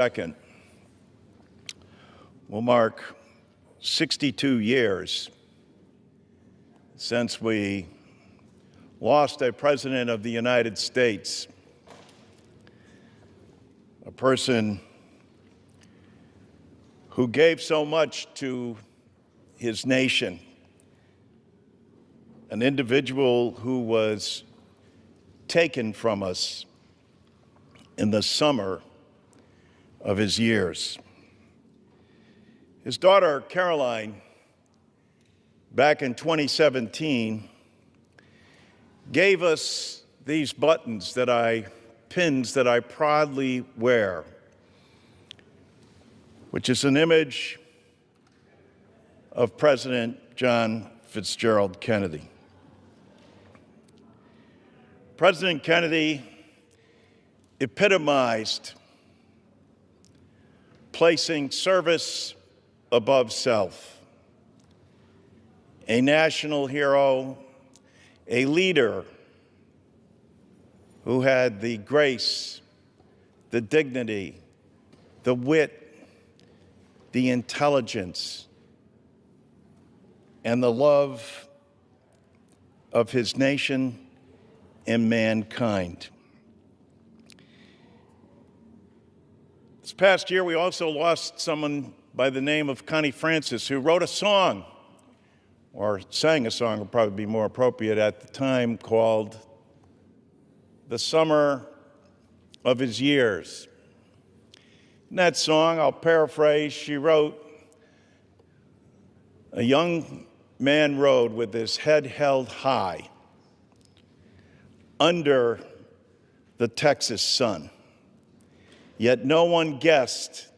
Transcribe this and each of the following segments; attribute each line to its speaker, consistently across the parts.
Speaker 1: 2nd will mark 62 years since we lost a president of the United States, a person who gave so much to his nation, an individual who was taken from us in the summer of his years. His daughter, Caroline, back in 2017, gave us these pins that I proudly wear, which is an image of President John Fitzgerald Kennedy. President Kennedy epitomized placing service above self, a national hero, a leader who had the grace, the dignity, the wit, the intelligence, and the love of his nation and mankind. This past year, we also lost someone by the name of Connie Francis, who wrote a song, or sang a song would probably be more appropriate at the time, called "The Summer of His Years." In that song, I'll paraphrase, she wrote, "A young man rode with his head held high under the Texas sun. Yet no one guessed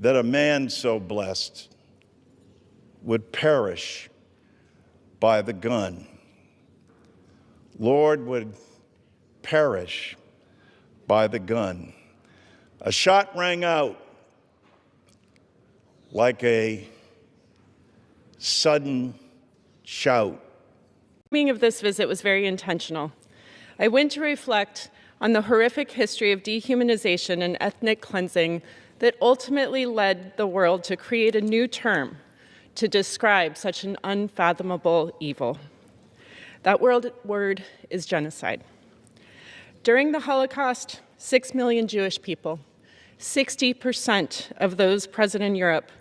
Speaker 1: that a man so blessed would perish by the gun." Lord, would perish by the gun. A shot rang out like a sudden shout.
Speaker 2: The timing of this visit was very intentional. I went to reflect on the horrific history of dehumanization and ethnic cleansing that ultimately led the world to create a new term to describe such an unfathomable evil. That word is genocide. During the Holocaust, 6 million Jewish people, 60% of those present in Europe,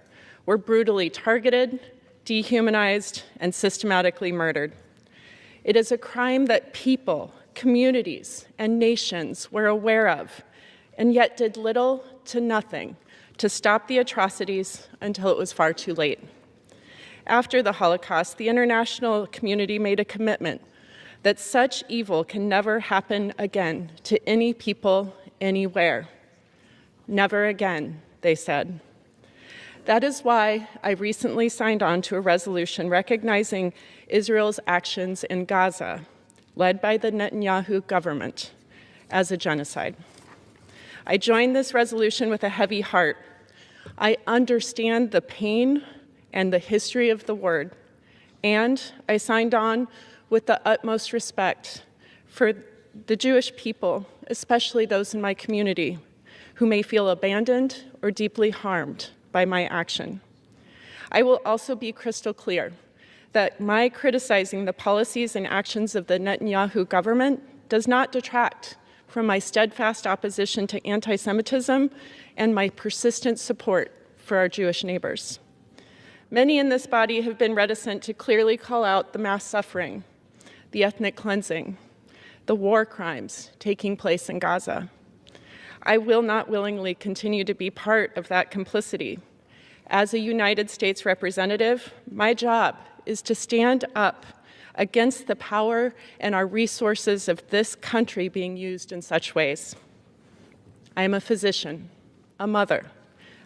Speaker 2: were brutally targeted, dehumanized, and systematically murdered. It is a crime that people, communities, and nations were aware of, and yet did little to nothing to stop the atrocities until it was far too late. After the Holocaust, the international community made a commitment that such evil can never happen again to any people, anywhere. Never again, they said. That is why I recently signed on to a resolution recognizing Israel's actions in Gaza, led by the Netanyahu government, as a genocide. I joined this resolution with a heavy heart. I understand the pain and the history of the word, and I signed on with the utmost respect for the Jewish people, especially those in my community, who may feel abandoned or deeply harmed by my action. I will also be crystal clear that my criticizing the policies and actions of the Netanyahu government does not detract from my steadfast opposition to anti-Semitism and my persistent support for our Jewish neighbors. Many in this body have been reticent to clearly call out the mass suffering, the ethnic cleansing, the war crimes taking place in Gaza. I will not willingly continue to be part of that complicity. As a United States representative, my job is to stand up against the power and our resources of this country being used in such ways. I am a physician, a mother.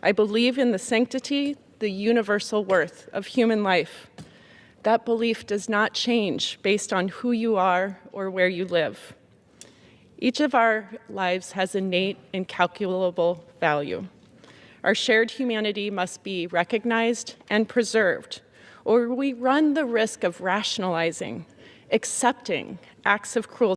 Speaker 2: I believe in the sanctity, the universal worth of human life. That belief does not change based on who you are or where you live. Each of our lives has innate, incalculable value. Our shared humanity must be recognized and preserved, or we run the risk of rationalizing, accepting acts of cruelty